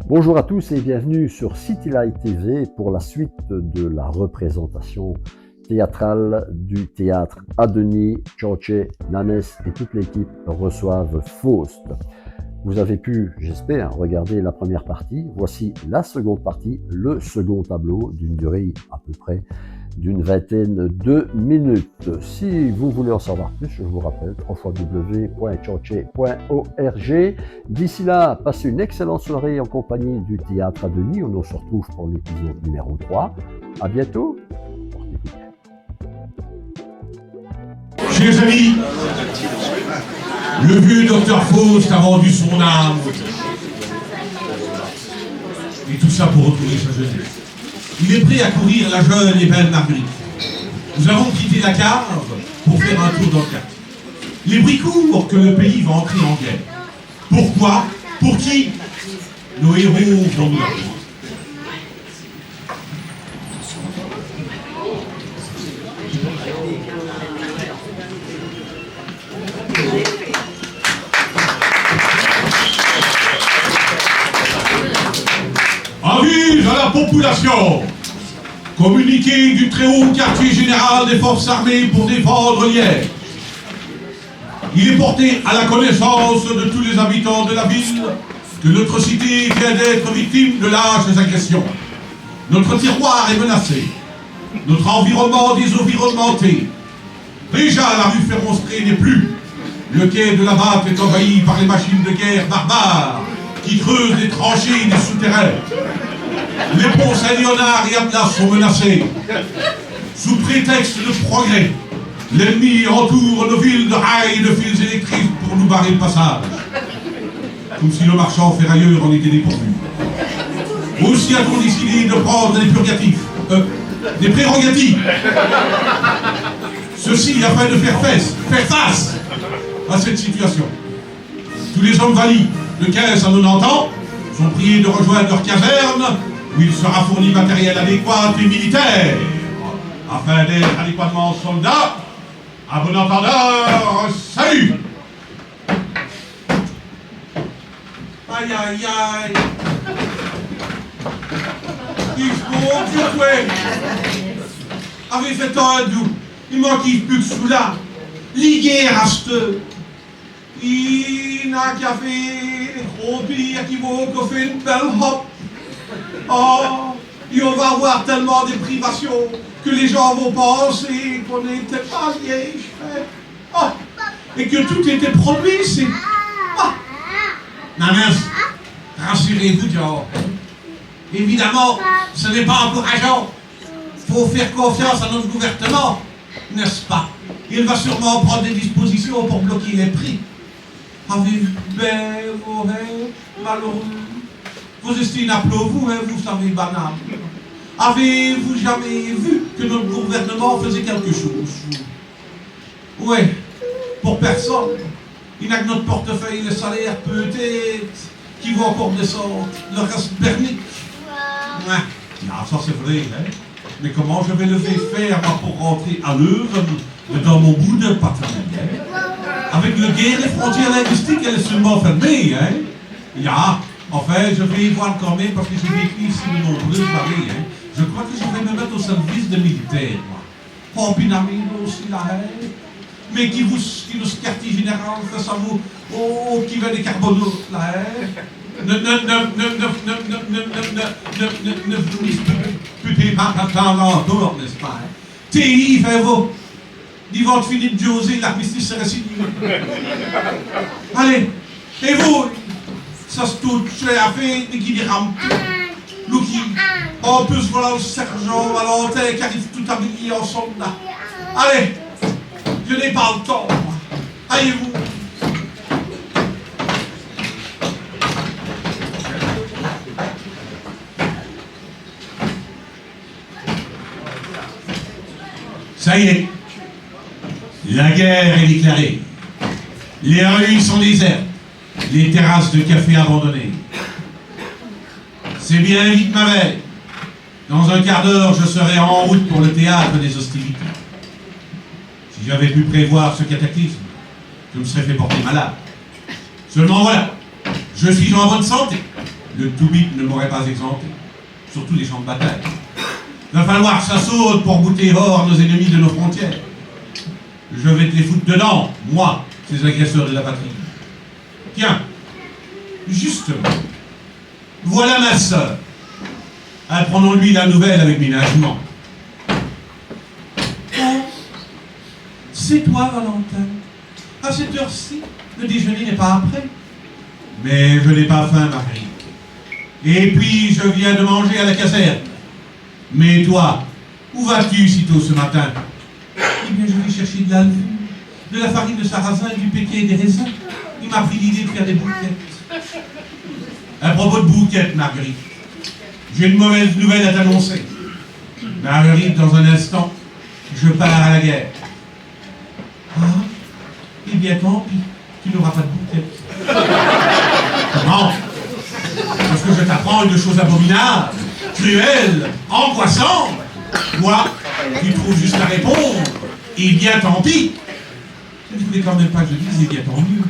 Bonjour à tous et bienvenue sur City Light TV pour la suite de la représentation théâtrale du théâtre Adenis, Choche, Nanes et toute l'équipe reçoivent Faust. Vous avez pu, j'espère, regarder la première partie. Voici la seconde partie, le second tableau d'une durée à peu près d'une vingtaine de minutes. Si vous voulez en savoir plus, je vous rappelle www.choche.org. D'ici là, passez une excellente soirée en compagnie du théâtre Adenis. On se retrouve pour l'épisode numéro 3. À bientôt. Chers amis, le vieux docteur Faust a vendu son âme. Et tout ça pour retrouver sa jeunesse. Il est prêt à courir la jeune et belle Marguerite. Nous avons quitté la cave pour faire un tour dans le quartier. Les bruits courent que le pays va entrer en guerre. Pourquoi? Pour qui? Nos héros vont nous l'apprendre. Avis à la population! Communiqué du très haut quartier général des forces armées pour défendre Liège. Il est porté à la connaissance de tous les habitants de la ville que notre cité vient d'être victime de lâches agressions. Notre terroir est menacé. Notre environnement désenvironnementé. Déjà la rue Ferronstrée n'est plus. Le quai de la Batte est envahi par les machines de guerre barbares qui creusent des tranchées et des souterrains. Les ponts Saint-Léonard et Atlas sont menacés. Sous prétexte de progrès, l'ennemi entoure nos villes de rails et de fils électriques pour nous barrer le passage. Comme si le marchand ferrailleur en était dépourvu. Aussi a-t-on décidé de prendre des purgatifs, des prérogatives. Ceci afin de faire face à cette situation. Tous les hommes valides de 15 à 90 ans sont priés de rejoindre leur caserne où il sera fourni matériel adéquat et militaire afin d'être adéquatement soldats. À bon entendeur, salut! Aïe aïe aïe! Il faut que tu avec fait un doux, il manque plus que sous là. Liguer à ce il n'a qu'à faire trop pire qui vaut qu'on fait une belle hop. Oh, et on va avoir tellement de privations que les gens vont penser qu'on n'était pas liés. Oh, et que tout était produit, c'est... Oh. Nanas, rassurez-vous, Joe. Évidemment, ce n'est pas encourageant. Il faut faire confiance à notre gouvernement, n'est-ce pas? Il va sûrement prendre des dispositions pour bloquer les prix. Avez-vous belle oreille, malheureux? Vous estimez à vous, hein, vous savez, banal. Avez-vous jamais vu que notre gouvernement faisait quelque chose? Oui, pour personne. Il n'a que notre portefeuille, le salaire peut-être, qui va encore descendre. Le reste bernique. Ouais. Ah, ça c'est vrai, hein. Mais comment je vais le faire moi, pour rentrer à l'œuvre dans mon bout de patronne, hein? Avec le guerre, les frontières linguistiques, elles sont seulement fermées, hein? Ja, enfin, je vais y voir quand même, parce que j'ai vécu ici de nombreuses années, hein? Je crois que je vais me mettre au service de militaire, moi. Oh, Pinamino aussi, là, hein? Mais qui nous quartier général fait ça, vous, oh, qui va des carbonautes, là, hein? Ne pas l'entour, n'est-ce pas? TI, fait vous. Ils vont finir de José, l'armistice serait signé. Allez, et vous, ça se tout, je à fait, mais qui dérame tout. Nous qui, en plus, voilà le sergent Valentin qui arrive tout habillé en soldat. Allez, je n'ai pas le temps. Allez-vous. Ça y est, la guerre est déclarée. Les rues sont désertes, les terrasses de café abandonnées. C'est bien vite ma veille. Dans un quart d'heure, je serai en route pour le théâtre des hostilités. Si j'avais pu prévoir ce cataclysme, je me serais fait porter malade. Seulement voilà, je suis en bonne santé. Le Toubib ne m'aurait pas exempté, surtout les champs de bataille. Il va falloir que ça saute pour bouter hors nos ennemis de nos frontières. Je vais te les foutre dedans, moi, ces agresseurs de la patrie. Tiens, justement, voilà ma sœur. Apprenons-lui la nouvelle avec ménagement. Oh, c'est toi, Valentin. À cette heure-ci, le déjeuner n'est pas après. Mais je n'ai pas faim, Marguerite. Et puis, je viens de manger à la caserne. Mais toi, où vas-tu si tôt ce matin? Eh bien, je vais chercher de la levure, de la farine de sarrasin, du péquet et des raisins. Il m'a pris l'idée de faire des bouquettes. À propos de bouquettes, Marguerite, j'ai une mauvaise nouvelle à t'annoncer. Marguerite, dans un instant, je pars à la guerre. Ah, eh bien, tant pis, tu n'auras pas de bouquettes. Comment? Parce que je t'apprends une chose abominable, cruelle, angoissante. Moi, tu trouves juste à répondre. Eh bien, tant pis. Je ne voulais quand même pas que je dise, eh bien, tant mieux.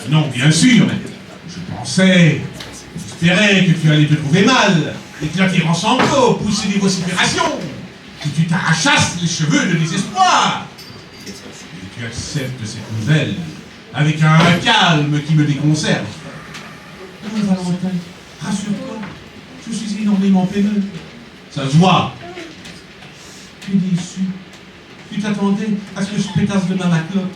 Non, bien sûr, mais je pensais, j'espérais que tu allais te trouver mal, éclater en sanglots, pousser des vociférations, que tu t'arrachasses les cheveux de désespoir. Et tu acceptes cette nouvelle avec un calme qui me déconcerte. Oh, Valentin, rassure-toi, je suis énormément peineux. Ça se voit. Tu es déçu. Tu t'attendais à ce que je pétasse de ma clotte.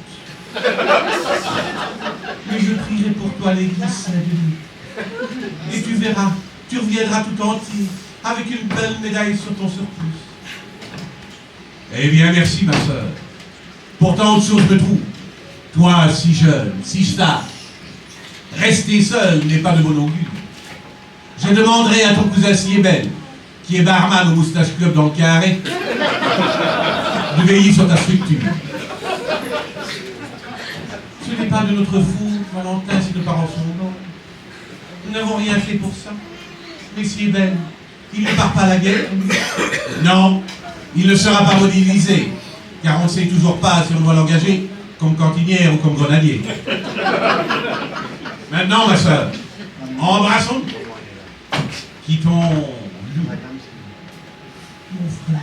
Mais je prierai pour toi l'église Saint-Denis. Et tu verras, tu reviendras tout entier, avec une belle médaille sur ton surplus. Eh bien, merci, ma sœur. Pourtant, autre chose me trouve. Toi, si jeune, si sage, rester seul n'est pas de bon augure. Je demanderai à ton cousin Siebel, qui est barman au Moustache Club dans le Carré, de veiller sur ta structure. Ce n'est pas de notre faute, Valentin, si nos parents sont morts. Nous n'avons rien fait pour ça. Mais Siebel, il ne part pas à la guerre. Non, il ne sera pas mobilisé, car on ne sait toujours pas si on doit l'engager comme cantinière ou comme grenadier. Maintenant, ma soeur, embrassons. Quittons mon frère.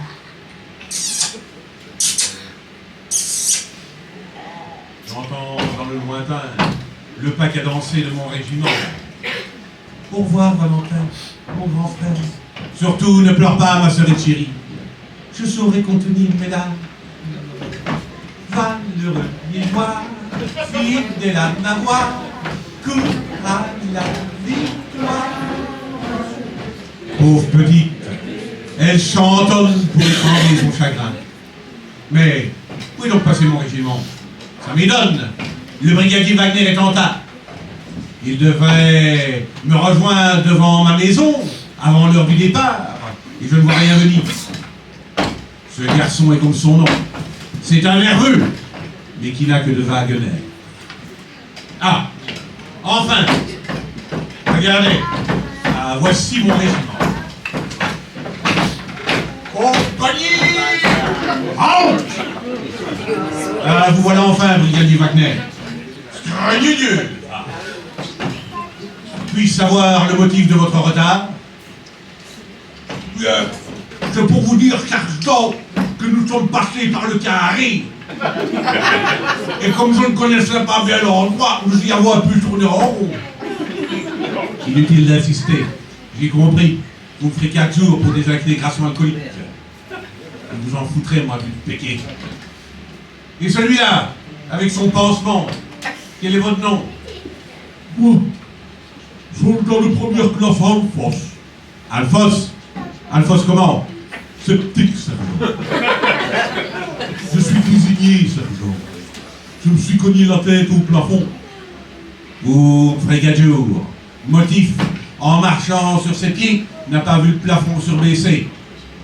J'entends dans le lointain le pas cadencé de mon régiment. Au revoir, Valentin, mon grand frère. Surtout, ne pleure pas, ma sœur Etchérie. Je saurai contenir mes larmes. Valeureux liégeois, fidèle à ma voix, cours à la victoire. Pauvre petite, elle chantonne pour étrangler son chagrin. Mais, où est donc passé mon régiment? Ça m'étonne. Le brigadier Wagner est en tas. Il devrait me rejoindre devant ma maison avant l'heure du départ. Et je ne vois rien venir. Ce garçon est comme son nom. C'est un nerveux, mais qui n'a que de vagues nerfs. Ah, enfin, regardez. Ah, voici mon régiment. Compagnie! Halt! Ah, vous voilà enfin, brigadier Wagner. Craignez Dieu! Puis-je savoir le motif de votre retard? Bien, c'est pour vous dire, Carton, que nous sommes passés par le Carré. Et comme je ne connaissais pas bien l'endroit, nous y avons pu tourner en rond. Inutile d'insister, j'ai compris. Vous me ferez 4 jours pour des dégradations alcooliques. Je vous en foutrai, moi, du péquet. Et celui-là, avec son pansement, quel est votre nom? Moi, soldat de première classe Alphos. Alphos? Alphos comment? Sceptique, sergent. Je suis cuisinier, sergent. Je me suis cogné la tête au plafond. Vous ferez 4 jours. Motif, en marchant sur ses pieds, n'a pas vu le plafond surbaissé.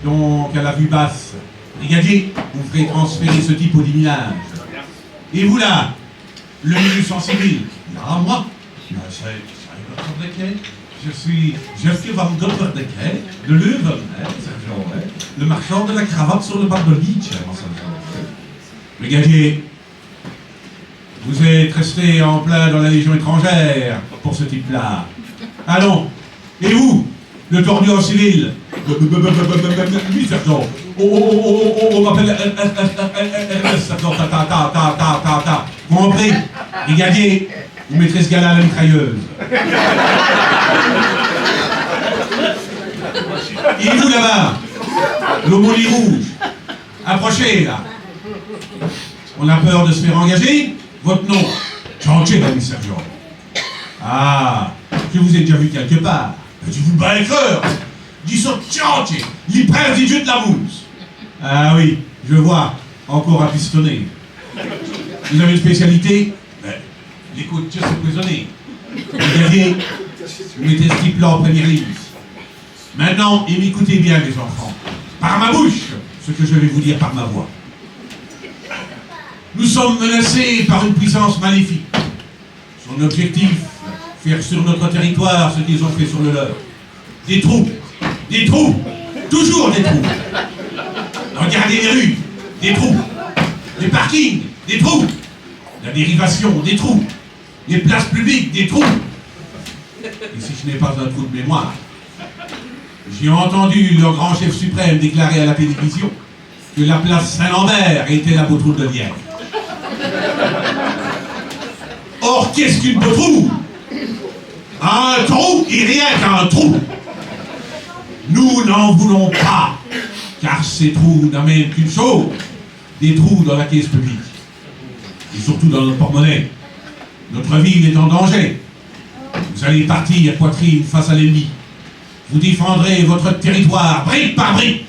Donc, à la vue basse. Brigadier, vous ferez transférer ce type au déminage. Et vous là, le milieu sans civil. Ah, moi, je suis Jeffrey Van Gopperdecker, de Leuven, le marchand de la cravate sur le bas de Nietzsche. Brigadier, vous êtes resté en plein dans la Légion étrangère pour ce type-là. Allons. Et vous, le tordu en civil? Oui, sergent. On m'appelle Ernest. Vous comprenez? Brigadier, vous mettrez ce gars-là à la mitrailleuse. Et vous là-bas, l'aumônier rouge, approchez là. On a peur de se faire engager? Votre nom? Changez, l'ami sergent. Ah, je vous ai déjà vu quelque part. Tu vous bats cœur. Dis ça, Changez, l'hyper du dieu de la mousse. Ah oui, je vois, encore à pistonner. Vous avez une spécialité? Les côtes de prisonniers. Brigadier, vous mettez ce type-là en première ligne. Maintenant, et m'écoutez bien, les enfants. Par ma bouche, ce que je vais vous dire par ma voix. Nous sommes menacés par une puissance maléfique. Son objectif, faire sur notre territoire ce qu'ils ont fait sur le leur. Des troupes, toujours des troupes. Regardez les rues, des troupes. Les parkings, des troupes. La dérivation, des troupes. Les places publiques, des troupes. Et si je n'ai pas un trou de mémoire, j'ai entendu leur grand chef suprême déclarer à la télévision que la place Saint-Lambert était la Beautrouve de Liège. Or, qu'est-ce qu'une Beautrouve? Un trou et rien qu'un trou. Nous n'en voulons pas, car ces trous n'amènent qu'une chose, des trous dans la caisse publique. Et surtout dans notre porte-monnaie. Notre ville est en danger. Vous allez partir poitrine face à l'ennemi. Vous défendrez votre territoire, brique par brique,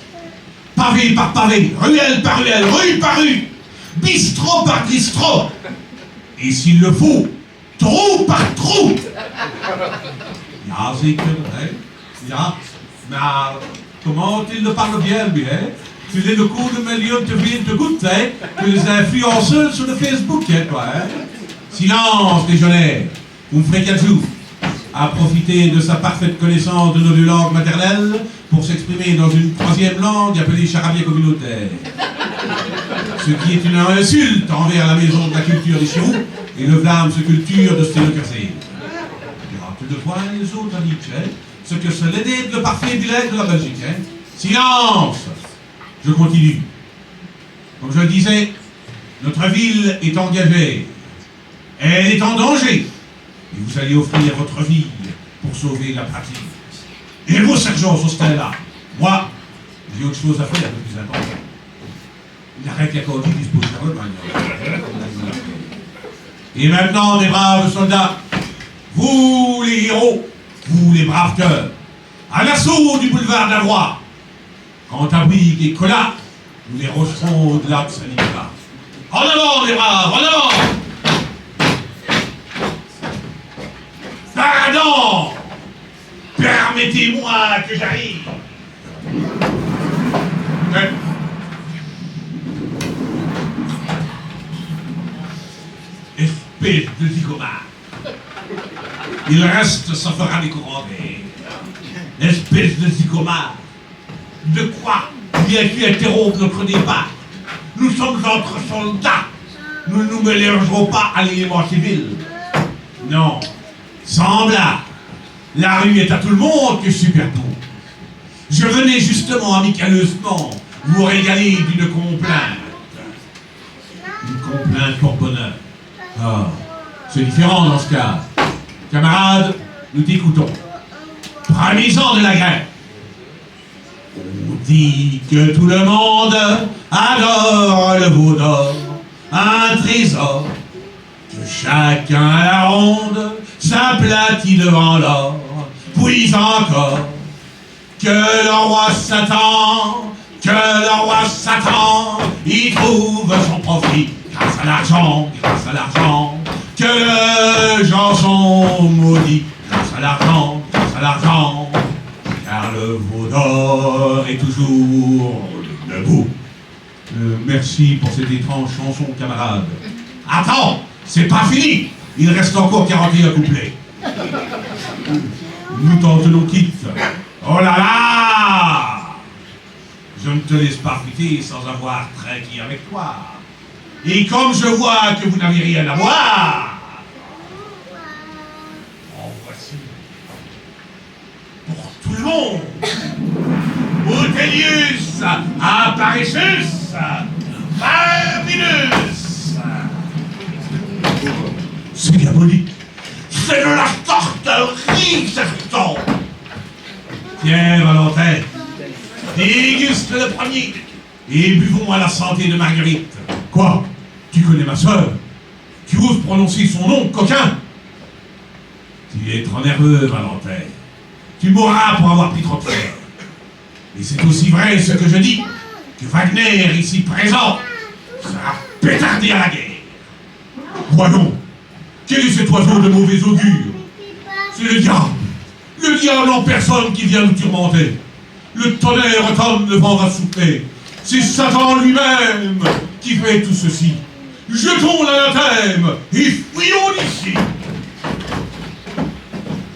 pavé par pavé, ruelle par ruelle, rue par rue, bistrot par bistrot. Et s'il le faut, trou par trou. Ja, zeker, hè? Ja, maar comment il le parle bien, lui, hein? Tu es le coup de million de villes de gouttes, hein? Que les influenceurs sur le Facebook, hein, quoi, hein? Silence, légionnaires. Vous me ferez 4 jours à profiter de sa parfaite connaissance de nos 2 langues maternelles pour s'exprimer dans une 3e langue appelée charabia communautaire. Ce qui est une insulte envers la maison de la culture des Chirous et le Vlaams culture de Sténokersé. De toi et les autres, Nietzsche, hein, ce que c'est l'aider le parfait bilingue de la Belgique. Hein. Silence! Je continue. Comme je le disais, notre ville est engagée. Elle est en danger. Et vous allez offrir votre vie pour sauver la pratique. Et vos sergents sur ce terrain-là, moi, j'ai autre chose à faire un peu plus important. Il arrête la conduite disposition. Et maintenant, mes braves soldats, vous les héros, vous les braves cœurs, à l'assaut du boulevard d'Avroy. Quant à Bouygues et Collat, nous les rocherons au-delà de Saint-Nicolas. En avant, les braves, en avant! Pardon! Permettez-moi que j'arrive. Espèce de zigomard. Il reste, ça fera des courants d'air. Espèce de zigomard. De quoi viens-tu interrompre notre débat? Nous sommes entre soldats. Nous ne nous mélangerons pas à l'élément civil. Non. Semblable. La rue est à tout le monde que super beau. Je venais justement amicalement vous régaler d'une complainte. Une complainte pour bonheur. Ah, c'est différent dans ce cas. Camarades, nous t'écoutons. Prenez-en de la graine. On dit que tout le monde adore le veau d'or, un trésor, que chacun à la ronde s'aplatit devant l'or, puis encore, que le roi Satan, y trouve son profit grâce à l'argent, que les gens sont maudits grâce à l'argent, car le veau d'or est toujours debout. Merci pour cette étrange chanson, camarade. Attends, c'est pas fini. Il reste encore 41 couplets. Nous t'en tenons quitte. Oh là là! Je ne te laisse pas quitter sans avoir trinqué avec toi. Et comme je vois que vous n'avez rien à voir, en voici con. Utelius, Apparetus, Fabulus. C'est diabolique. C'est de la sorcellerie, serpent. Tiens, Valentin, déguste le premier et buvons à la santé de Marguerite. Quoi? Tu connais ma sœur? Tu oses prononcer son nom, coquin? Tu es trop nerveux, Valentin. Tu mourras pour avoir pris trop de fer. Et c'est aussi vrai ce que je dis, que Wagner, ici présent, sera pétardé à la guerre. Voyons, quel est cet oiseau de mauvais augure? C'est le diable en personne qui vient nous tourmenter. Le tonnerre tonne, le vent va souffler. C'est Satan lui-même qui fait tout ceci. Jetons l'anathème et fuyons d'ici.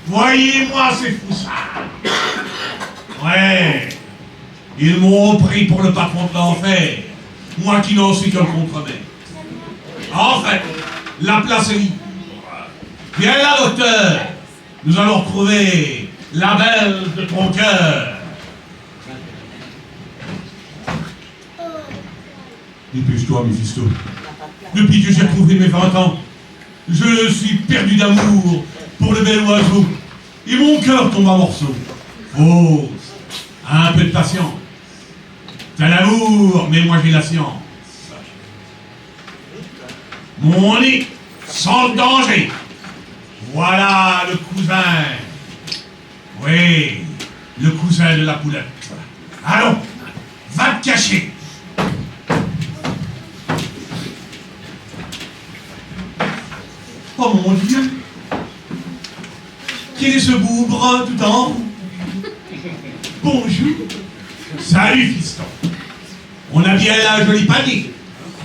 Voyez-moi ces foussards. Ouais, ils m'ont pris pour le patron de l'enfer, moi qui n'en suis qu'un contremaître. En fait, la place est libre. Viens là, docteur. Nous allons retrouver la belle de ton cœur. Dépêche-toi, Méphisto. Depuis que j'ai retrouvé mes 20 ans, je suis perdu d'amour pour le bel oiseau. Et mon cœur tombe en morceaux. Fausse. Un peu de patience. T'as l'amour, mais moi j'ai la science. Mon nez sans le danger. Voilà le cousin. Oui, le cousin de la poulette. Allons, va te cacher. Oh mon Dieu! Quel est ce bougre tout en haut? Bonjour! Salut, fiston! On a bien un joli panier.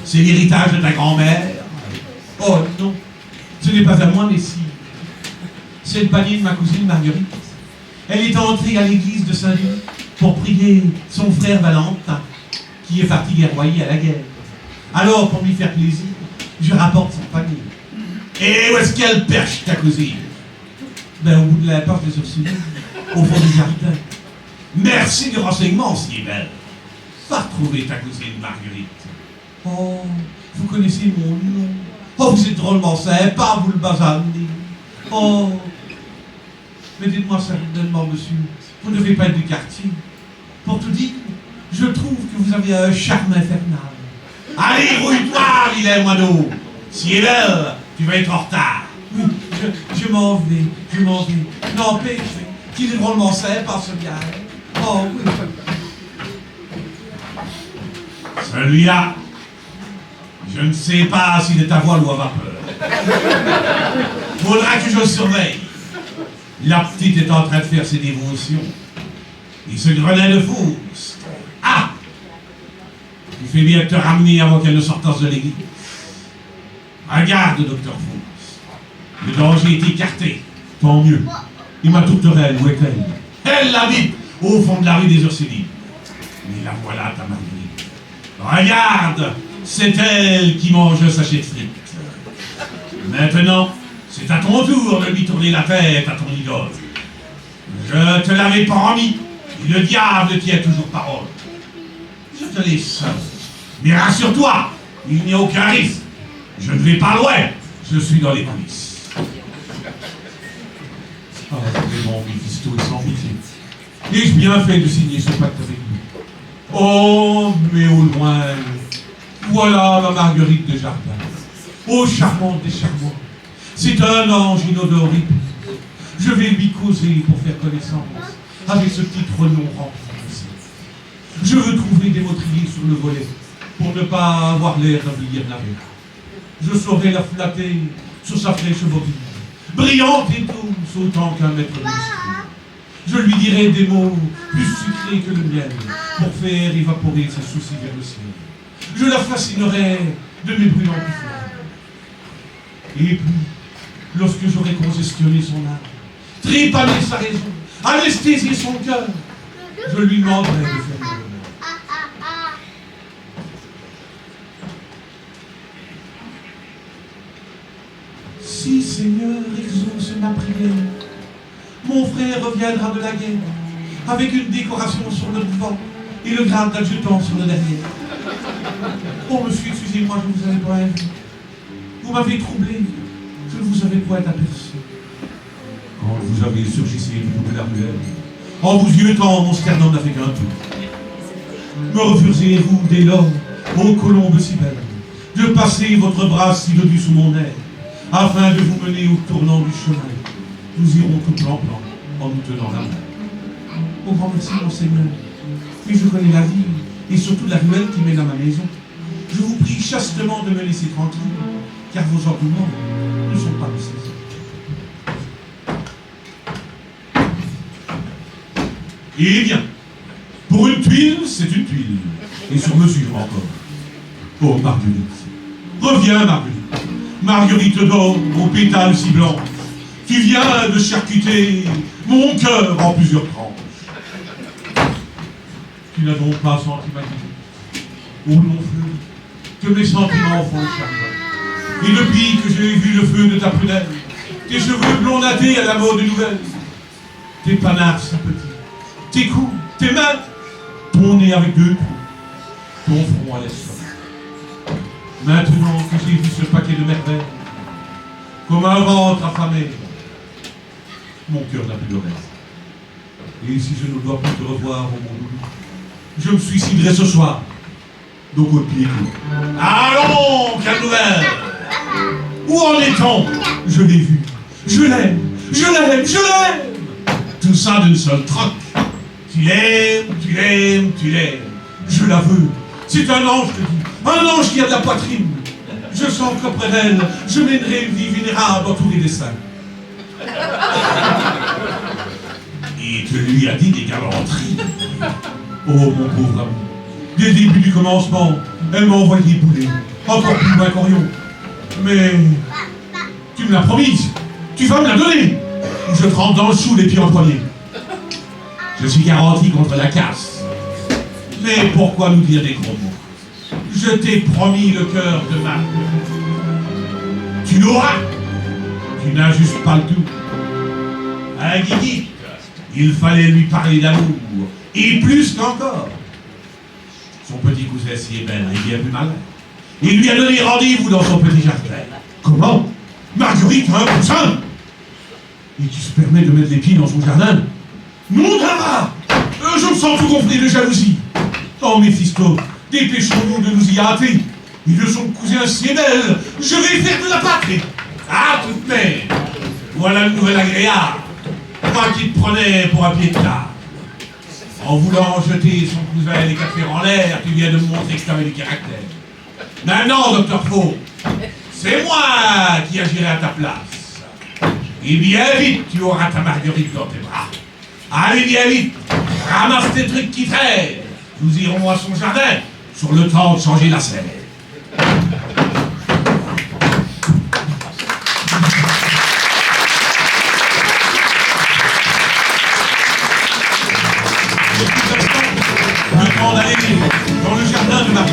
C'est l'héritage de ta grand-mère. Oh non, ce n'est pas à moi, mais si. C'est le panier de ma cousine Marguerite. Elle est entrée à l'église de Saint-Denis pour prier son frère Valentin, qui est parti guerroyer à la guerre. Alors, pour lui faire plaisir, je rapporte son panier. Et où est-ce qu'elle perche, ta cousine? Ben, au bout de la porte des Ursulines, au fond du jardin. Merci du renseignement, si belle. Va retrouver ta cousine Marguerite. Oh, vous connaissez mon nom. Oh, vous êtes drôlement sympa, vous le bazarnez. Oh, mais dites-moi certainement, monsieur, vous ne devez pas être du quartier. Pour tout dire, je trouve que vous avez un charme infernal. Allez, rouille-toi, vilain moineau. Si elle est belle, tu vas être en retard. Oui, je m'en vais. N'empêche qu'il est drôlement sympa, ce gars. Oh, oui. Celui-là, je ne sais pas s'il est à voile ou à vapeur. Faudra que je le surveille. La petite est en train de faire ses dévotions. Et ce grenet de Faust. Ah! Tu fais bien de te ramener avant qu'elle ne sorte de l'église. Regarde, docteur Faust. Le danger est écarté. Tant mieux. Et ma tourterelle, où est-elle? Elle habite au fond de la rue des Ursulines. Mais la voilà, ta Marguerite. Regarde, c'est elle qui mange un sachet de frites. Maintenant, c'est à ton tour de lui tourner la tête à ton idole. Je te l'avais promis, et le diable tient toujours parole. Je te laisse seul. Mais rassure-toi, il n'y a aucun risque. Je ne vais pas loin, je suis dans les coulisses. Ah, vraiment, Méphisto est sans pitié. Ai-je bien fait de signer ce pacte avec lui? Oh, mais au loin, voilà ma Marguerite de Jardin. Oh, charmante des charmants. C'est un ange inodore. Je vais lui causer pour faire connaissance avec ce petit renom rempli. Je veux trouver des motriers sur le volet pour ne pas avoir l'air d'un billet navet. Je saurai la flatter sur sa fraîche bobine, brillante et douce autant qu'un maître de l'esprit. Je lui dirai des mots plus sucrés que le miel pour faire évaporer ses soucis vers le ciel. Je la fascinerai de mes brûlants fleurs. Et puis, lorsque j'aurai congestionné son âme, trépané sa raison, anesthésié son cœur, je lui demanderai de faire le bonheur. Si, Seigneur, exauce ma prière, mon frère reviendra de la guerre, avec une décoration sur le devant et le grade d'adjudant sur le derrière. Oh monsieur, excusez-moi, je ne vous avais pas invité. Vous m'avez troublé, je ne vous avais point aperçu. Quand vous avez surgissé du bout de la ruelle, en vous yeutant, mon sternum n'a fait qu'un tour. Me refusez-vous dès lors, ô colombe si belle, de passer votre bras si dodu sous mon aile, afin de vous mener au tournant du chemin. Nous irons tout plan-plan, en nous tenant la main. Au grand merci, monseigneur. Mais je connais la ville, et surtout la ruelle qui mène à ma maison. Je vous prie chastement de me laisser tranquille, car vos arguments ne sont pas nécessaires. Eh bien, pour une tuile, c'est une tuile, et sur mesure encore. Oh, Marguerite, reviens, Marguerite. Marguerite d'or, aux pétales si blancs. Tu viens de charcuter mon cœur en plusieurs tranches. Tu n'as donc pas senti ma vie. Oh mon feu, que mes sentiments font le chagrin. Et depuis que j'ai vu le feu de ta prunelle, tes cheveux blondatés à la mode nouvelle, tes panards si petits, tes coups, tes mains, ton nez avec deux plis, ton front à l'estomac. Maintenant que j'ai vu ce paquet de merveilles, comme un ventre affamé, mon cœur n'a plus de reste. Et si je ne dois plus te revoir au monde, je me suiciderai ce soir, donc au pied clos. Allons, quelle nouvelle! Où en est-on? Je l'ai vu, je l'aime, je l'aime, je l'aime! Tout ça d'une seule troque. Tu l'aimes, tu l'aimes, tu l'aimes. Je la veux. C'est un ange, je te dis. Un ange qui a de la poitrine. Je sens qu'auprès d'elle, je mènerai une vie vénérable dans tous les dessins. Et tu lui as dit des galanteries. Oh, mon pauvre ami. Dès le début du commencement, elle m'a envoyé bouler. Encore plus loin qu'Orion. Mais tu me l'as promise. Tu vas me la donner. Ou je trempe dans le chou les pieds empoignés. Je suis garanti contre la casse. Mais pourquoi nous dire des gros mots? Je t'ai promis le cœur de Marc. Tu l'auras. Tu n'as juste pas le tout. À Guigui, il fallait lui parler d'amour. Et plus qu'encore. Son petit cousin si ébène est bien plus malin. Il lui a donné rendez-vous dans son petit jardin. Comment? Marguerite a un cousin? Et tu te permets de mettre les pieds dans son jardin? Non, Dara! Je me sens tout gonflé de jalousie. Oh, Méphisto, dépêchons-nous de nous y hâter. Et de son cousin si belle, je vais faire de la patrie. Ah, toute mère! Voilà une nouvelle agréable. Moi qui te prenais pour un piétard. En voulant jeter son cousin et les quatre fers en l'air, tu viens de me montrer que tu avais du caractère. Maintenant, docteur Faux, c'est moi qui agirai à ta place. Et bien vite, tu auras ta Marguerite dans tes bras. Allez bien vite, ramasse tes trucs qui traînent. Nous irons à son jardin, sur le temps de changer la scène. Le temps d'aller dans le jardin de Marie.